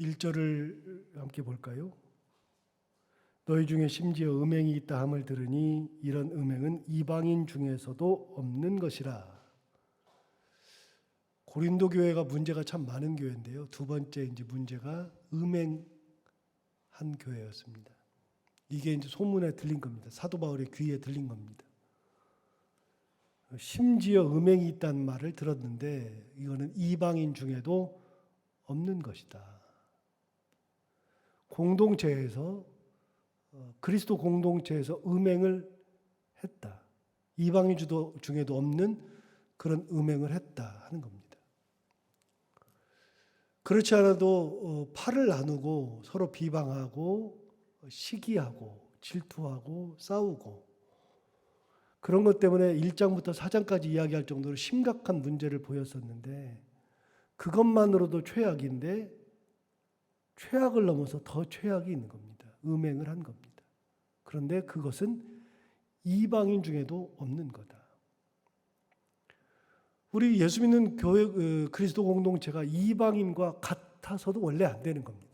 1절을 함께 볼까요? 너희 중에 심지어 음행이 있다 함을 들으니 이런 음행은 이방인 중에서도 없는 것이라. 고린도 교회가 문제가 참 많은 교회인데요. 두 번째 이제 문제가 음행한 교회였습니다. 이게 이제 소문에 들린 겁니다. 사도 바울의 귀에 들린 겁니다. 심지어 음행이 있다는 말을 들었는데 이거는 이방인 중에도 없는 것이다. 공동체에서 그리스도 공동체에서 음행을 했다. 이방인 중에도 없는 그런 음행을 했다 하는 겁니다. 그렇지 않아도 팔을 나누고 서로 비방하고 시기하고 질투하고 싸우고 그런 것 때문에 1장부터 4장까지 이야기할 정도로 심각한 문제를 보였었는데 그것만으로도 최악인데 최악을 넘어서 더 최악이 있는 겁니다. 음행을 한 겁니다. 그런데 그것은 이방인 중에도 없는 거다. 우리 예수 믿는 교회 그리스도 공동체가 이방인과 같아서도 원래 안 되는 겁니다.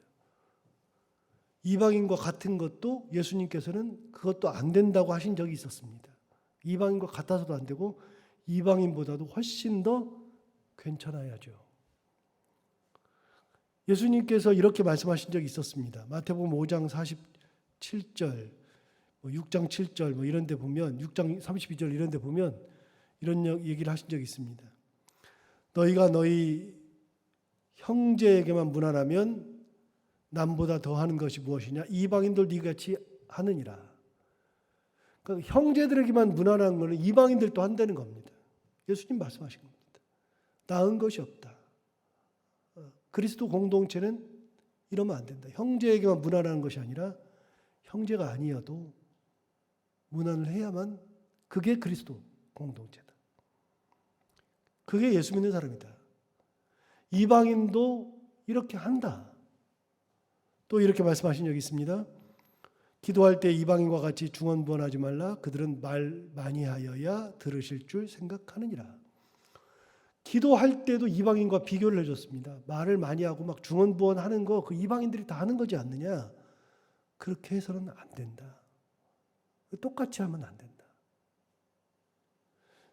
이방인과 같은 것도 예수님께서는 그것도 안 된다고 하신 적이 있었습니다. 이방인과 같아서도 안 되고 이방인보다도 훨씬 더 괜찮아야죠. 예수님께서 이렇게 말씀하신 적이 있었습니다. 마태복음 5장 47절, 6장 7절 이런 데 보면 6장 32절 이런 데 보면 이런 얘기를 하신 적이 있습니다. 너희가 너희 형제에게만 무난하면 남보다 더하는 것이 무엇이냐? 이방인들도 이같이 하느니라. 그러니까 형제들에게만 무난한 것은 이방인들도 한다는 겁니다. 예수님 말씀하신 겁니다. 나은 것이 없다. 그리스도 공동체는 이러면 안 된다. 형제에게만 무난한 것이 아니라 형제가 아니어도 무난을 해야만 그게 그리스도 공동체다. 그게 예수 믿는 사람이다. 이방인도 이렇게 한다. 또 이렇게 말씀하신 적이 있습니다. 기도할 때 이방인과 같이 중언부언하지 말라. 그들은 말 많이 하여야 들으실 줄 생각하느니라. 기도할 때도 이방인과 비교를 해줬습니다. 말을 많이 하고 막 중언부언하는 거 그 이방인들이 다 하는 거지 않느냐. 그렇게 해서는 안 된다. 똑같이 하면 안 된다.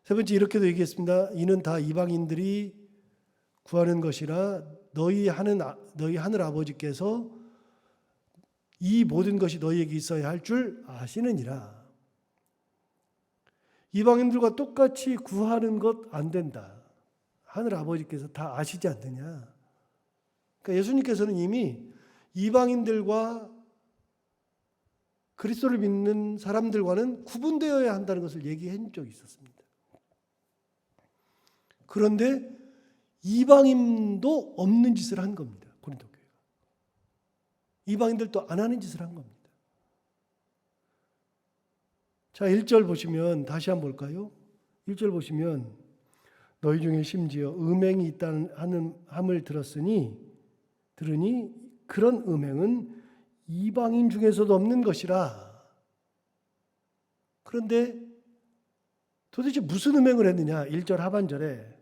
세 번째 이렇게도 얘기했습니다. 이는 다 이방인들이 구하는 것이라 너희 하늘 아버지께서 이 모든 것이 너희에게 있어야 할 줄 아시느니라. 이방인들과 똑같이 구하는 것 안 된다. 하늘 아버지께서 다 아시지 않느냐. 그러니까 예수님께서는 이미 이방인들과 그리스도를 믿는 사람들과는 구분되어야 한다는 것을 얘기한 적이 있었습니다. 그런데 이방인도 없는 짓을 한 겁니다. 고린도 교회가. 이방인들도 안 하는 짓을 한 겁니다. 자, 1절 보시면 다시 한번 볼까요? 1절 보시면 너희 중에 심지어 음행이 있다는 함을 들으니 그런 음행은 이방인 중에서도 없는 것이라. 그런데 도대체 무슨 음행을 했느냐? 1절 하반절에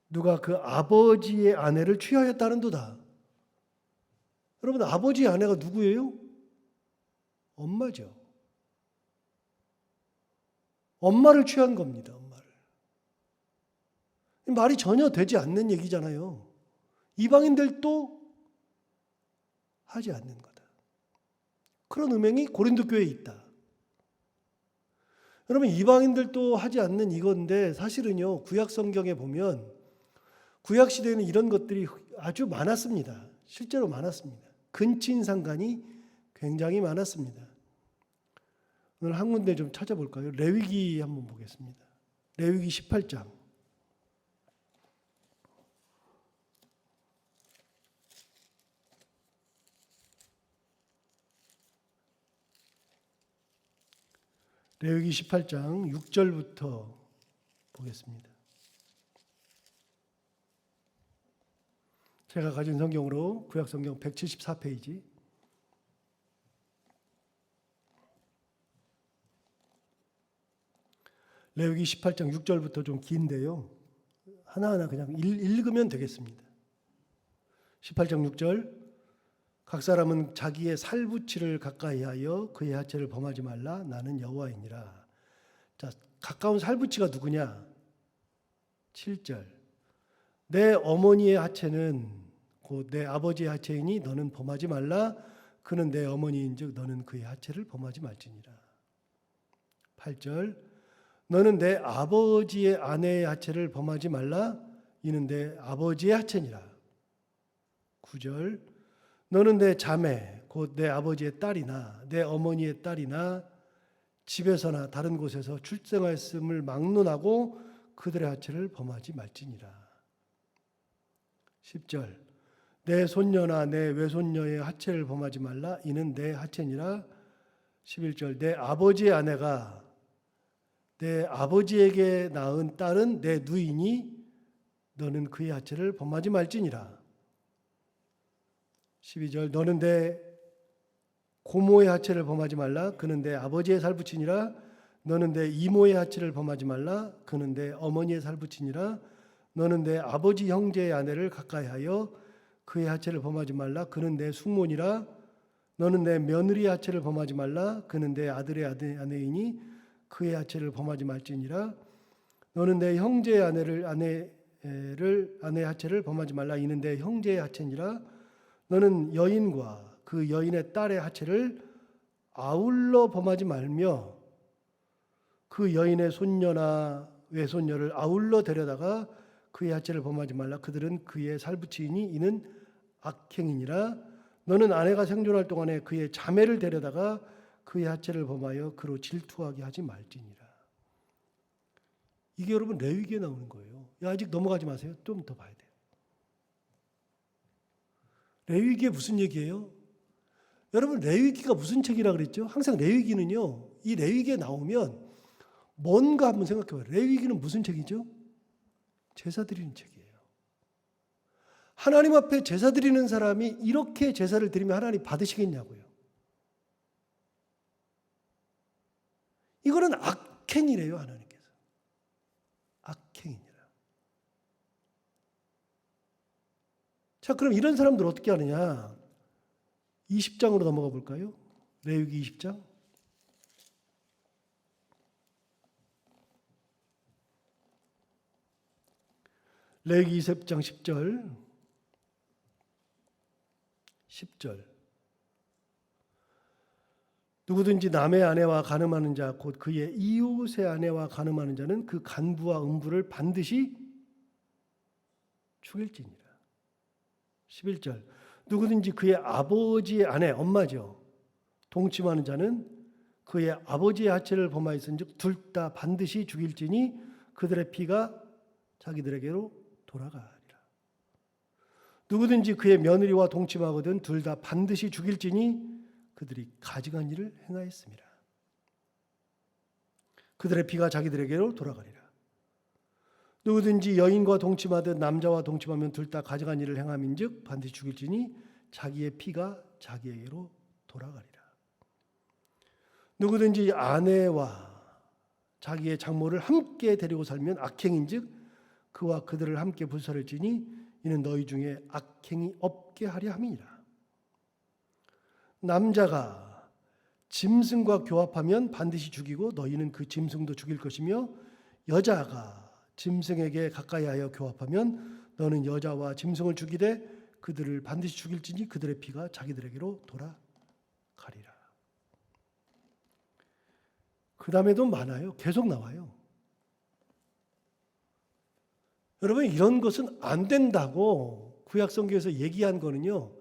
누가 그 아버지의 아내를 취하였다는도다. 여러분, 아버지의 아내가 누구예요? 엄마죠. 엄마를 취한 겁니다. 엄마를. 말이 전혀 되지 않는 얘기잖아요. 이방인들도 하지 않는 거다. 그런 음행이 고린도 교회에 있다. 여러분, 이방인들도 하지 않는 이건데 사실은요, 구약 성경에 보면 구약 시대에는 이런 것들이 아주 많았습니다. 실제로 많았습니다. 근친상간이 굉장히 많았습니다. 오늘 한 군데 좀 찾아볼까요? 레위기 한번 보겠습니다. 레위기 18장. 레위기 18장 6절부터 보겠습니다. 제가 가진 성경으로 구약 성경 174페이지. 레위기 18장 6절부터 좀 긴데요. 하나하나 그냥 읽으면 되겠습니다. 18장 6절 각 사람은 자기의 살붙이를 가까이하여 그의 하체를 범하지 말라. 나는 여호와이니라. 자, 가까운 살붙이가 누구냐? 7절 내 어머니의 하체는 곧 내 아버지의 하체이니 너는 범하지 말라. 그는 내 어머니인즉 너는 그의 하체를 범하지 말지니라. 8절 너는 내 아버지의 아내의 하체를 범하지 말라. 이는 내 아버지의 하체니라. 9절 너는 내 자매 곧 내 아버지의 딸이나 내 어머니의 딸이나 집에서나 다른 곳에서 출생하였음을 막론하고 그들의 하체를 범하지 말지니라. 10절 내 손녀나 내 외손녀의 하체를 범하지 말라. 이는 내 하체니라. 11절 내 아버지의 아내가 내 아버지에게 낳은 딸은 내 누이니 너는 그의 하체를 범하지 말지니라. 12절 너는 내 고모의 하체를 범하지 말라. 그는 내 아버지의 살붙이니라. 너는 내 이모의 하체를 범하지 말라. 그는 내 어머니의 살붙이니라. 너는 내 아버지 형제의 아내를 가까이하여 그의 하체를 범하지 말라. 그는 내 숙모니라. 너는 내 며느리의 하체를 범하지 말라. 그는 내 아들의 아내이니 그의 하체를 범하지 말지니라. 너는 내 형제의 아내의 하체를 범하지 말라. 이는 내 형제의 하체니라. 너는 여인과 그 여인의 딸의 하체를 아울러 범하지 말며 그 여인의 손녀나 외손녀를 아울러 데려다가 그의 하체를 범하지 말라. 그들은 그의 살붙이이니 이는 악행이니라. 너는 아내가 생존할 동안에 그의 자매를 데려다가 그의 하체를 범하여 그로 질투하게 하지 말지니라. 이게 여러분 레위기에 나오는 거예요. 아직 넘어가지 마세요. 좀 더 봐야 돼요. 레위기에 무슨 얘기예요? 여러분 레위기가 무슨 책이라 그랬죠? 항상 레위기는요. 이 레위기에 나오면 뭔가 한번 생각해 봐요. 레위기는 무슨 책이죠? 제사 드리는 책이에요. 하나님 앞에 제사 드리는 사람이 이렇게 제사를 드리면 하나님 받으시겠냐고요. 이거는 악행이래요, 하나님께서. 악행이니라. 자, 그럼 이런 사람들 어떻게 하느냐? 20장으로 넘어가 볼까요? 레위기 20장. 레위기 20장 10절 누구든지 남의 아내와 간음하는 자 곧 그의 이웃의 아내와 간음하는 자는 그 간부와 음부를 반드시 죽일지니라. 11절 누구든지 그의 아버지의 아내 엄마죠. 동침하는 자는 그의 아버지의 하체를 범하였은즉 둘 다 반드시 죽일지니 그들의 피가 자기들에게로 돌아가리라. 누구든지 그의 며느리와 동침하거든 둘 다 반드시 죽일지니 그들이 가증한 일을 행하였습니다. 그들의 피가 자기들에게로 돌아가리라. 누구든지 여인과 동침하듯 남자와 동침하면 둘 다 가증한 일을 행함인즉 반드시 죽일지니 자기의 피가 자기에게로 돌아가리라. 누구든지 아내와 자기의 장모를 함께 데리고 살면 악행인즉 그와 그들을 함께 불살을지니 이는 너희 중에 악행이 없게 하려 함이니라. 남자가 짐승과 교합하면 반드시 죽이고 너희는 그 짐승도 죽일 것이며 여자가 짐승에게 가까이하여 교합하면 너는 여자와 짐승을 죽이되 그들을 반드시 죽일지니 그들의 피가 자기들에게로 돌아가리라. 그 다음에도 많아요. 계속 나와요. 여러분 이런 것은 안 된다고 구약성경에서 얘기한 거는요.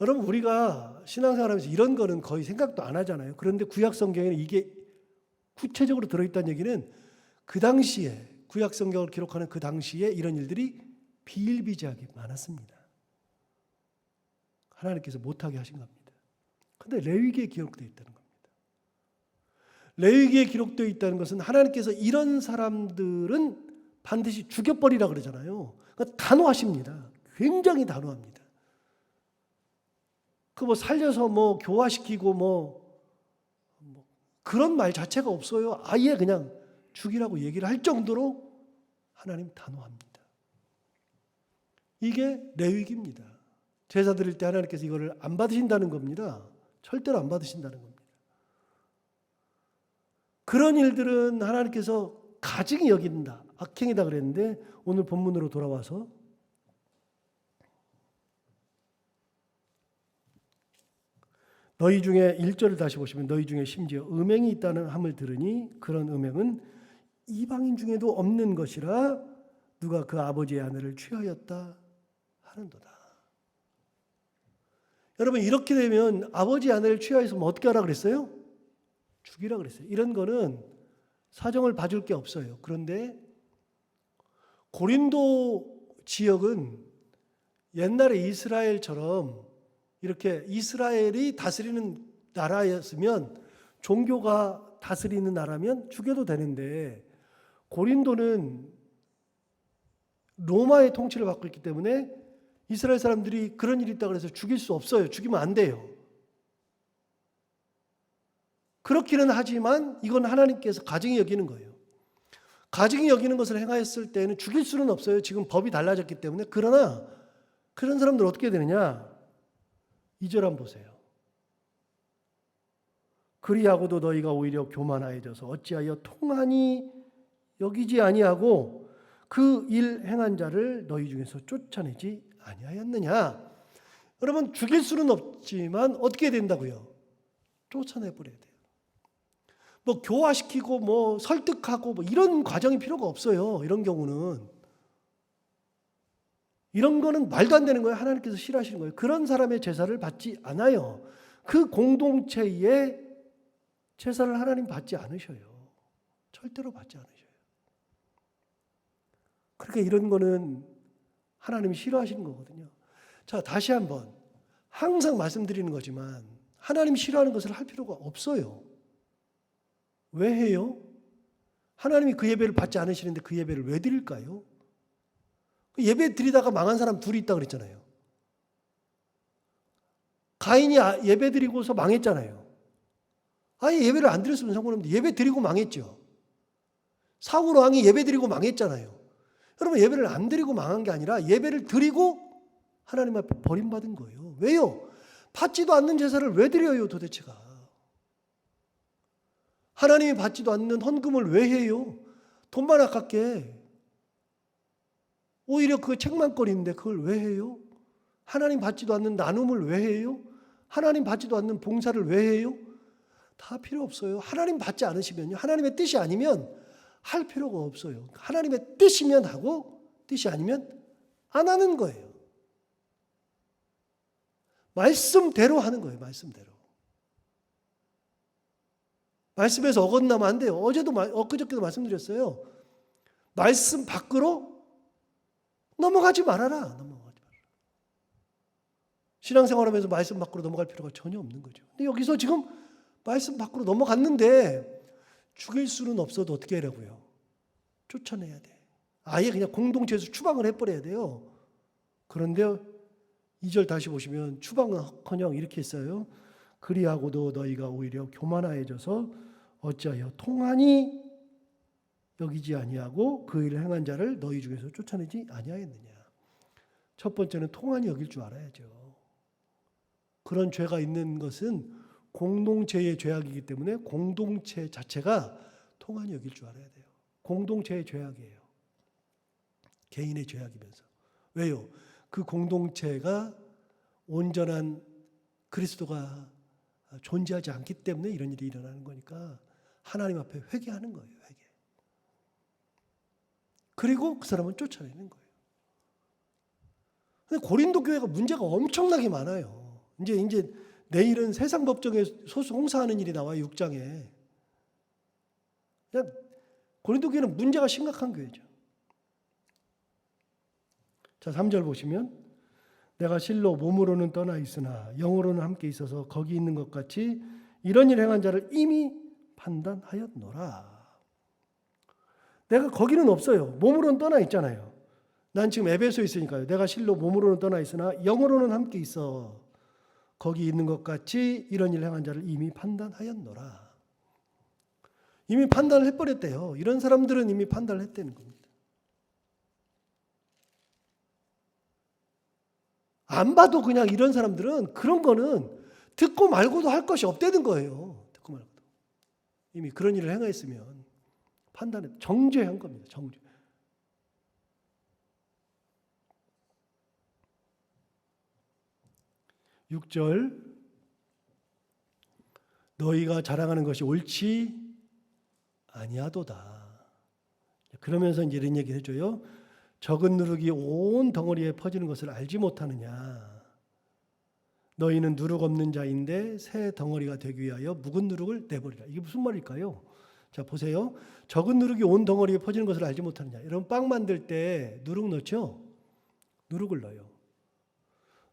여러분 우리가 신앙생활하면서 이런 거는 거의 생각도 안 하잖아요. 그런데 구약성경에는 이게 구체적으로 들어있다는 얘기는 그 당시에 구약성경을 기록하는 그 당시에 이런 일들이 비일비재하게 많았습니다. 하나님께서 못하게 하신 겁니다. 그런데 레위기에 기록되어 있다는 겁니다. 레위기에 기록되어 있다는 것은 하나님께서 이런 사람들은 반드시 죽여버리라 그러잖아요. 그러니까 단호하십니다. 굉장히 단호합니다. 그 뭐 살려서 뭐 교화시키고 뭐 그런 말 자체가 없어요. 아예 그냥 죽이라고 얘기를 할 정도로 하나님 단호합니다. 이게 레위기입니다. 제사 드릴 때 하나님께서 이거를 안 받으신다는 겁니다. 절대로 안 받으신다는 겁니다. 그런 일들은 하나님께서 가증히 여긴다, 악행이다 그랬는데 오늘 본문으로 돌아와서 너희 중에 1절을 다시 보시면 너희 중에 심지어 음행이 있다는 함을 들으니 그런 음행은 이방인 중에도 없는 것이라 누가 그 아버지의 아내를 취하였다 하는도다. 여러분 이렇게 되면 아버지 아내를 취하였으면 어떻게 하라 그랬어요? 죽이라 그랬어요. 이런 거는 사정을 봐줄 게 없어요. 그런데 고린도 지역은 옛날에 이스라엘처럼 이렇게 이스라엘이 다스리는 나라였으면, 종교가 다스리는 나라면 죽여도 되는데 고린도는 로마의 통치를 받고 있기 때문에 이스라엘 사람들이 그런 일이 있다고 해서 죽일 수 없어요. 죽이면 안 돼요. 그렇기는 하지만 이건 하나님께서 가증히 여기는 거예요. 가증히 여기는 것을 행하였을 때는 죽일 수는 없어요. 지금 법이 달라졌기 때문에. 그러나 그런 사람들 어떻게 되느냐? 2절 한번 보세요. 그리하고도 너희가 오히려 교만하여져서 어찌하여 통한이 여기지 아니하고 그 일 행한 자를 너희 중에서 쫓아내지 아니하였느냐? 여러분 죽일 수는 없지만 어떻게 된다고요? 쫓아내버려야 돼요. 뭐 교화시키고 뭐 설득하고 뭐 이런 과정이 필요가 없어요. 이런 경우는. 이런 거는 말도 안 되는 거예요. 하나님께서 싫어하시는 거예요. 그런 사람의 제사를 받지 않아요. 그 공동체의 제사를 하나님 받지 않으셔요. 절대로 받지 않으셔요. 그러니까 이런 거는 하나님이 싫어하시는 거거든요. 자, 다시 한번 항상 말씀드리는 거지만 하나님이 싫어하는 것을 할 필요가 없어요. 왜 해요? 하나님이 그 예배를 받지 않으시는데 그 예배를 왜 드릴까요? 예배 드리다가 망한 사람 둘이 있다 그랬잖아요. 가인이 예배 드리고서 망했잖아요. 아예 예배를 안 드렸으면 상관없는데 예배 드리고 망했죠. 사울 왕이 예배 드리고 망했잖아요. 여러분 예배를 안 드리고 망한 게 아니라 예배를 드리고 하나님 앞에 버림받은 거예요. 왜요? 받지도 않는 제사를 왜 드려요 도대체가? 하나님이 받지도 않는 헌금을 왜 해요? 돈만 아깝게. 오히려 그 책망거리인데 그걸 왜 해요? 하나님 받지도 않는 나눔을 왜 해요? 하나님 받지도 않는 봉사를 왜 해요? 다 필요 없어요. 하나님 받지 않으시면요. 하나님의 뜻이 아니면 할 필요가 없어요. 하나님의 뜻이면 하고 뜻이 아니면 안 하는 거예요. 말씀대로 하는 거예요. 말씀대로. 말씀에서 어긋나면 안 돼요. 엊그저께도 말씀드렸어요. 말씀 밖으로 넘어가지 말아라. 넘어가지 말아라. 신앙생활하면서 말씀 밖으로 넘어갈 필요가 전혀 없는 거죠. 근데 여기서 지금 말씀 밖으로 넘어갔는데 죽일 수는 없어도 어떻게 하라고요? 쫓아내야 돼. 아예 그냥 공동체에서 추방을 해버려야 돼요. 그런데 2절 다시 보시면 추방은커녕 이렇게 했어요. 그리하고도 너희가 오히려 교만하여져서 어찌하여 통한이 여기지 아니하고 그 일을 행한 자를 너희 중에서 쫓아내지 아니하였느냐. 첫 번째는 통한이 여길 줄 알아야죠. 그런 죄가 있는 것은 공동체의 죄악이기 때문에 공동체 자체가 통한이 여길 줄 알아야 돼요. 공동체의 죄악이에요. 개인의 죄악이면서. 왜요? 그 공동체가 온전한 그리스도가 존재하지 않기 때문에 이런 일이 일어나는 거니까 하나님 앞에 회개하는 거예요. 회개. 그리고 그 사람은 쫓아내는 거예요. 근데 고린도 교회가 문제가 엄청나게 많아요. 이제 내일은 세상 법정에 소수 홍사하는 일이 나와요. 6장에. 그냥 고린도 교회는 문제가 심각한 교회죠. 자, 3절 보시면 내가 실로 몸으로는 떠나 있으나 영으로는 함께 있어서 거기 있는 것 같이 이런 일 행한 자를 이미 판단하였노라. 내가 거기는 없어요. 몸으로는 떠나 있잖아요. 난 지금 에베소에 있으니까요. 내가 실로 몸으로는 떠나 있으나 영으로는 함께 있어 거기 있는 것 같이 이런 일 행한 자를 이미 판단하였노라. 이미 판단을 해버렸대요. 이런 사람들은 이미 판단을 했다는 겁니다. 안 봐도 그냥 이런 사람들은 그런 거는 듣고 말고도 할 것이 없다는 거예요. 듣고 말고도. 이미 그런 일을 행했으면 판단에 정죄한 겁니다. 정죄. (6절) 너희가 자랑하는 것이 옳지 아니하도다. 그러면서 이제 이런 얘기를 해줘요. 적은 누룩이 온 덩어리에 퍼지는 것을 알지 못하느냐. 너희는 누룩 없는 자인데 새 덩어리가 되기 위하여 묵은 누룩을 내버리라. 이게 무슨 말일까요? 자, 보세요. 적은 누룩이 온 덩어리에 퍼지는 것을 알지 못하느냐. 여러분 빵 만들 때 누룩 넣죠? 누룩을 넣어요.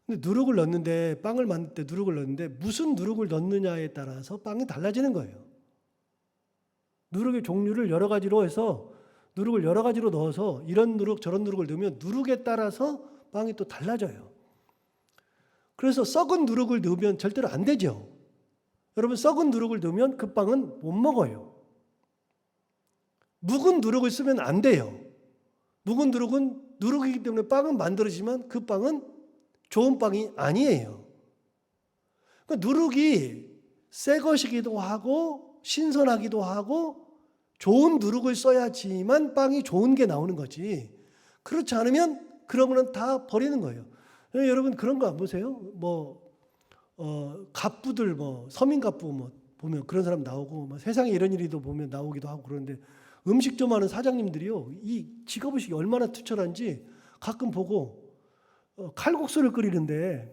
근데 누룩을 넣는데, 빵을 만들 때 누룩을 넣는데 무슨 누룩을 넣느냐에 따라서 빵이 달라지는 거예요. 누룩의 종류를 여러 가지로 해서, 누룩을 여러 가지로 넣어서 이런 누룩 저런 누룩을 넣으면 누룩에 따라서 빵이 또 달라져요. 그래서 썩은 누룩을 넣으면 절대로 안 되죠. 여러분, 썩은 누룩을 넣으면 그 빵은 못 먹어요. 묵은 누룩을 쓰면 안 돼요. 묵은 누룩은 누룩이기 때문에 빵은 만들어지지만 그 빵은 좋은 빵이 아니에요. 그러니까 누룩이 새 것이기도 하고 신선하기도 하고 좋은 누룩을 써야지만 빵이 좋은 게 나오는 거지. 그렇지 않으면 그런 거는 다 버리는 거예요. 여러분 그런 거 안 보세요? 갑부들 서민 갑부 보면 그런 사람 나오고 세상에 이런 일이도 보면 나오기도 하고 그러는데 음식점 하는 사장님들이요, 이 직업의식이 얼마나 투철한지 가끔 보고 칼국수를 끓이는데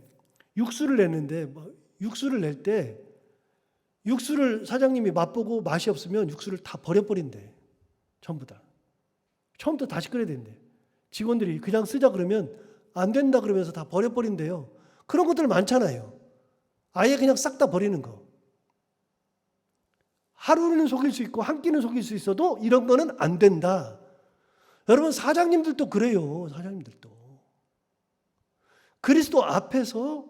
육수를 냈는데 육수를 낼 때 육수를 사장님이 맛보고 맛이 없으면 육수를 다 버려버린대. 전부 다. 처음부터 다시 끓여야 된대. 직원들이 그냥 쓰자 그러면 안 된다 그러면서 다 버려버린대요. 그런 것들 많잖아요. 아예 그냥 싹 다 버리는 거. 하루는 속일 수 있고 한 끼는 속일 수 있어도 이런 거는 안 된다. 여러분 사장님들도 그래요. 사장님들도. 그리스도 앞에서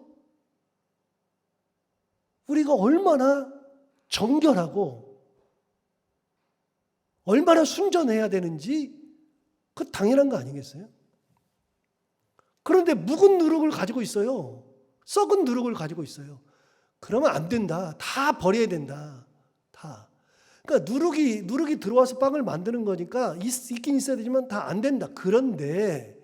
우리가 얼마나 정결하고 얼마나 순전해야 되는지 그 당연한 거 아니겠어요? 그런데 묵은 누룩을 가지고 있어요. 썩은 누룩을 가지고 있어요. 그러면 안 된다. 다 버려야 된다. 다. 그러니까 누룩이 들어와서 빵을 만드는 거니까 있긴 있어야 되지만 다 안 된다. 그런데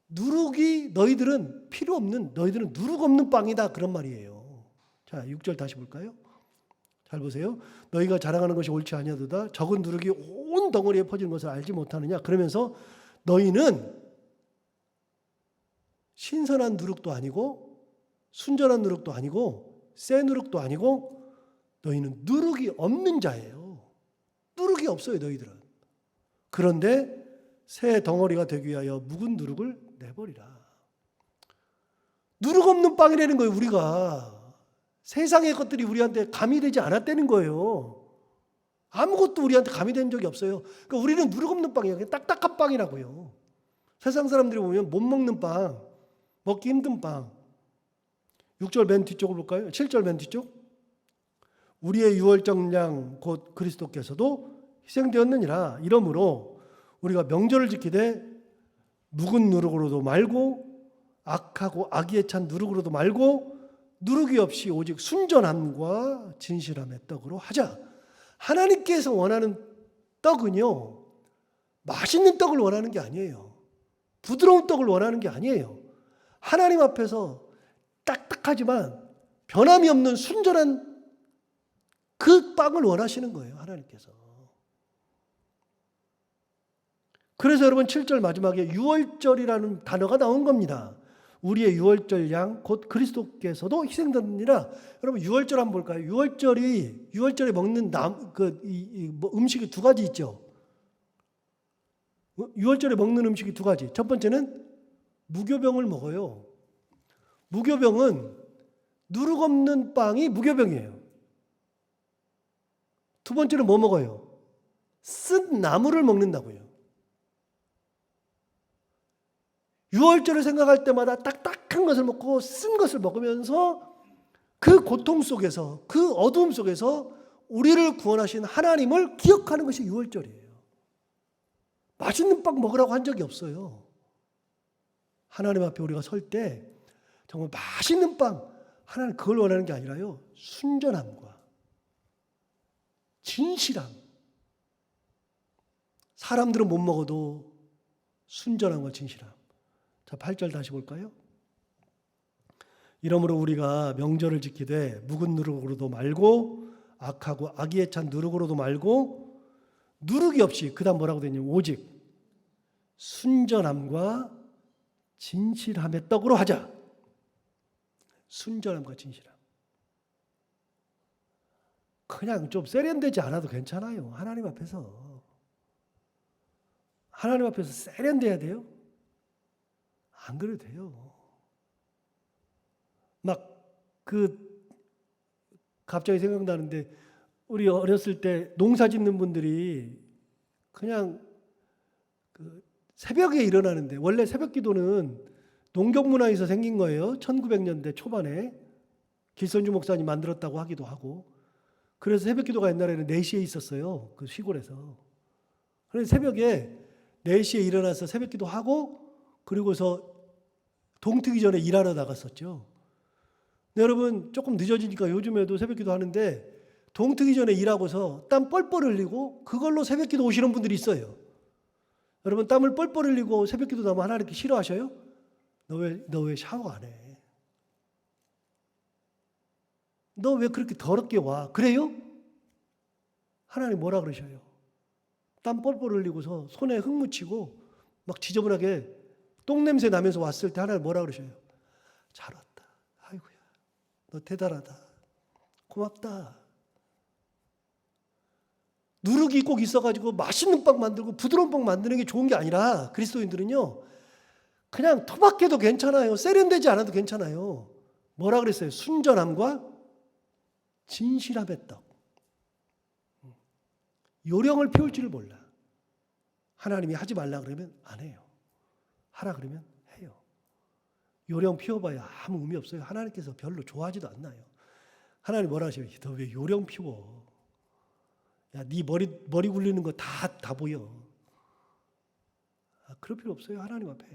누룩이 너희들은 필요 없는, 너희들은 누룩 없는 빵이다. 그런 말이에요. 자, 6절 다시 볼까요? 잘 보세요. 너희가 자랑하는 것이 옳지 아니하도다. 적은 누룩이 온 덩어리에 퍼지는 것을 알지 못하느냐. 그러면서 너희는 신선한 누룩도 아니고 순전한 누룩도 아니고 새 누룩도 아니고 너희는 누룩이 없는 자예요. 누룩이 없어요, 너희들은. 그런데 새 덩어리가 되기 위하여 묵은 누룩을 내버리라. 누룩 없는 빵이라는 거예요, 우리가. 세상의 것들이 우리한테 가미되지 않았다는 거예요. 아무것도 우리한테 가미된 적이 없어요. 그러니까 우리는 누룩 없는 빵이에요. 그냥 딱딱한 빵이라고요. 세상 사람들이 보면 못 먹는 빵, 먹기 힘든 빵. 6절 맨 뒤쪽을 볼까요? 7절 맨 뒤쪽. 우리의 유월절 양 곧 그리스도께서도 희생되었느니라. 이러므로 우리가 명절을 지키되 묵은 누룩으로도 말고 악하고 악의에 찬 누룩으로도 말고 누룩이 없이 오직 순전함과 진실함의 떡으로 하자. 하나님께서 원하는 떡은요, 맛있는 떡을 원하는 게 아니에요. 부드러운 떡을 원하는 게 아니에요. 하나님 앞에서 딱딱하지만 변함이 없는 순전한 그 빵을 원하시는 거예요, 하나님께서. 그래서 여러분 7절 마지막에 유월절이라는 단어가 나온 겁니다. 우리의 유월절 양 곧 그리스도께서도 희생되느니라. 여러분 유월절 한번 볼까요? 유월절에 먹는 음식이 두 가지 있죠. 유월절에 먹는 음식이 두 가지. 첫 번째는 무교병을 먹어요. 무교병은 누룩 없는 빵이 무교병이에요. 두 번째는 뭐 먹어요? 쓴 나물을 먹는다고요. 유월절을 생각할 때마다 딱딱한 것을 먹고 쓴 것을 먹으면서 그 고통 속에서, 그 어두움 속에서 우리를 구원하신 하나님을 기억하는 것이 유월절이에요. 맛있는 빵 먹으라고 한 적이 없어요. 하나님 앞에 우리가 설 때 정말 맛있는 빵, 하나님 그걸 원하는 게 아니라요. 순전함과 진실함. 사람들은 못 먹어도 순전함과 진실함. 자, 8절 다시 볼까요? 이러므로 우리가 명절을 지키되 묵은 누룩으로도 말고 악하고 악의에 찬 누룩으로도 말고 누룩이 없이 그다음 뭐라고 되냐면 오직 순전함과 진실함의 떡으로 하자. 순전함과 진실함. 그냥 좀 세련되지 않아도 괜찮아요. 하나님 앞에서. 하나님 앞에서 세련돼야 돼요? 안 그래도 돼요. 갑자기 생각나는데, 우리 어렸을 때 농사 짓는 분들이 그냥 새벽에 일어나는데, 원래 새벽 기도는 농경 문화에서 생긴 거예요. 1900년대 초반에 길선주 목사님 만들었다고 하기도 하고. 그래서 새벽 기도가 옛날에는 4시에 있었어요. 그 시골에서. 그래서 새벽에 4시에 일어나서 새벽 기도하고 그리고서 동트기 전에 일하러 나갔었죠. 근데 여러분 조금 늦어지니까 요즘에도 새벽 기도 하는데 동트기 전에 일하고서 땀 뻘뻘 흘리고 그걸로 새벽 기도 오시는 분들이 있어요. 여러분 땀을 뻘뻘 흘리고 새벽 기도 나면 하나님께 싫어하셔요? 너 왜 샤워 안 해? 너 왜 그렇게 더럽게 와? 그래요? 하나님 뭐라 그러셔요? 땀 뻘뻘 흘리고서 손에 흙 묻히고 막 지저분하게 똥냄새 나면서 왔을 때 하나님 뭐라 그러셔요? 잘 왔다. 아이고야. 너 대단하다. 고맙다. 누룩이 꼭 있어가지고 맛있는 빵 만들고 부드러운 빵 만드는 게 좋은 게 아니라 그리스도인들은요. 그냥 토박해도 괜찮아요. 세련되지 않아도 괜찮아요. 뭐라 그랬어요? 순전함과 진실함의 떡. 요령을 피울 줄을 몰라. 하나님이 하지 말라 그러면 안 해요. 하라 그러면 해요. 요령 피워봐야 아무 의미 없어요. 하나님께서 별로 좋아하지도 않나요. 하나님 뭐라 하셔요? 너 왜 요령 피워? 야, 네 머리 굴리는 거 다 보여. 그럴 필요 없어요. 하나님 앞에.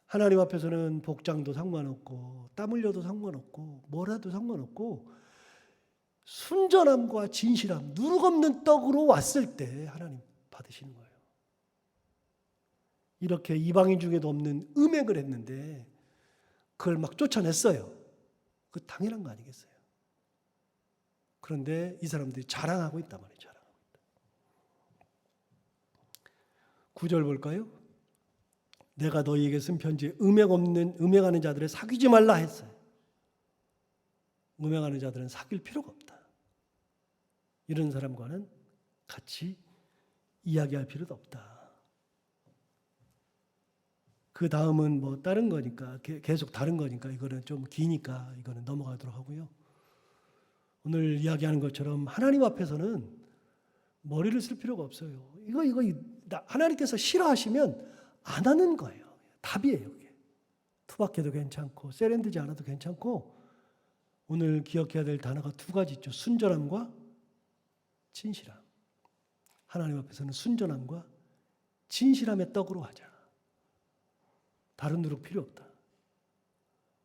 하나님 앞에서는 복장도 상관없고 땀 흘려도 상관없고 뭐라도 상관없고 순전함과 진실함, 누룩 없는 떡으로 왔을 때 하나님 받으시는 거예요. 이렇게 이방인 중에도 없는 음행을 했는데 그걸 막 쫓아냈어요. 그 당연한 거 아니겠어요? 그런데 이 사람들이 자랑하고 있단 말이에요. 자랑하고 있다. 9절 볼까요? 내가 너희에게 쓴 편지에 음행하는 자들을 사귀지 말라 했어요. 음행하는 자들은 사귈 필요가 없다. 이런 사람과는 같이 이야기할 필요도 없다. 그 다음은 뭐 다른 거니까 계속 다른 거니까 이거는 좀 기니까 이거는 넘어가도록 하고요. 오늘 이야기하는 것처럼 하나님 앞에서는 머리를 쓸 필요가 없어요. 이거 하나님께서 싫어하시면 안 하는 거예요. 답이에요. 이게. 투박해도 괜찮고 세련되지 않아도 괜찮고 오늘 기억해야 될 단어가 2가지 있죠. 순전함과 진실함. 하나님 앞에서는 순전함과 진실함의 떡으로 하자. 다른 누룩 필요 없다.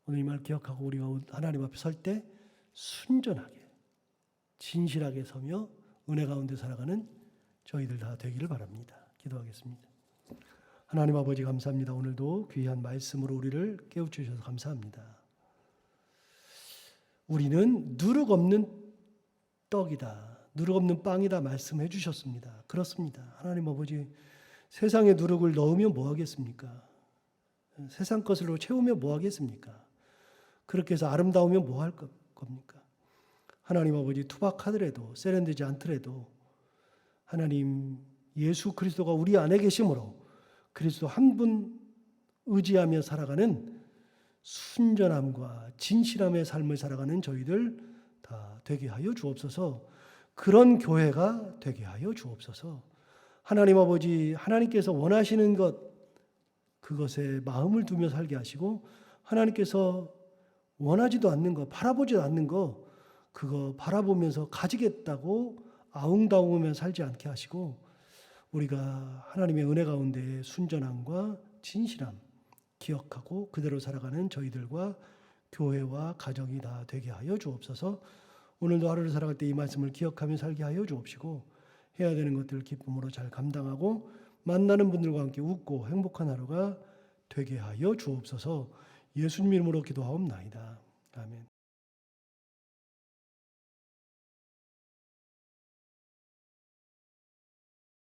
오늘 이 말 기억하고 우리가 하나님 앞에 설 때 순전하게 진실하게 서며 은혜 가운데 살아가는 저희들 다 되기를 바랍니다. 기도하겠습니다. 하나님 아버지 감사합니다. 오늘도 귀한 말씀으로 우리를 깨우치셔서 감사합니다. 우리는 누룩 없는 떡이다. 누룩 없는 빵이다 말씀해 주셨습니다. 그렇습니다. 하나님 아버지 세상에 누룩을 넣으면 뭐 하겠습니까? 세상 것으로 채우면 뭐 하겠습니까? 그렇게 해서 아름다우면 뭐 할 겁니까? 하나님 아버지 투박하더라도 세련되지 않더라도 하나님 예수 그리스도가 우리 안에 계심으로 그리스도 한 분 의지하며 살아가는 순전함과 진실함의 삶을 살아가는 저희들 다 되게 하여 주옵소서. 그런 교회가 되게 하여 주옵소서. 하나님 아버지 하나님께서 원하시는 것 그것에 마음을 두며 살게 하시고 하나님께서 원하지도 않는 거 바라보지도 않는 거 그거 바라보면서 가지겠다고 아웅다웅하며 살지 않게 하시고 우리가 하나님의 은혜 가운데 순전함과 진실함 기억하고 그대로 살아가는 저희들과 교회와 가정이 다 되게 하여 주옵소서. 오늘도 하루를 살아갈 때 이 말씀을 기억하며 살게 하여 주옵시고 해야 되는 것들을 기쁨으로 잘 감당하고 만나는 분들과 함께 웃고 행복한 하루가 되게 하여 주옵소서. 예수님 이름으로 기도하옵나이다. 아멘.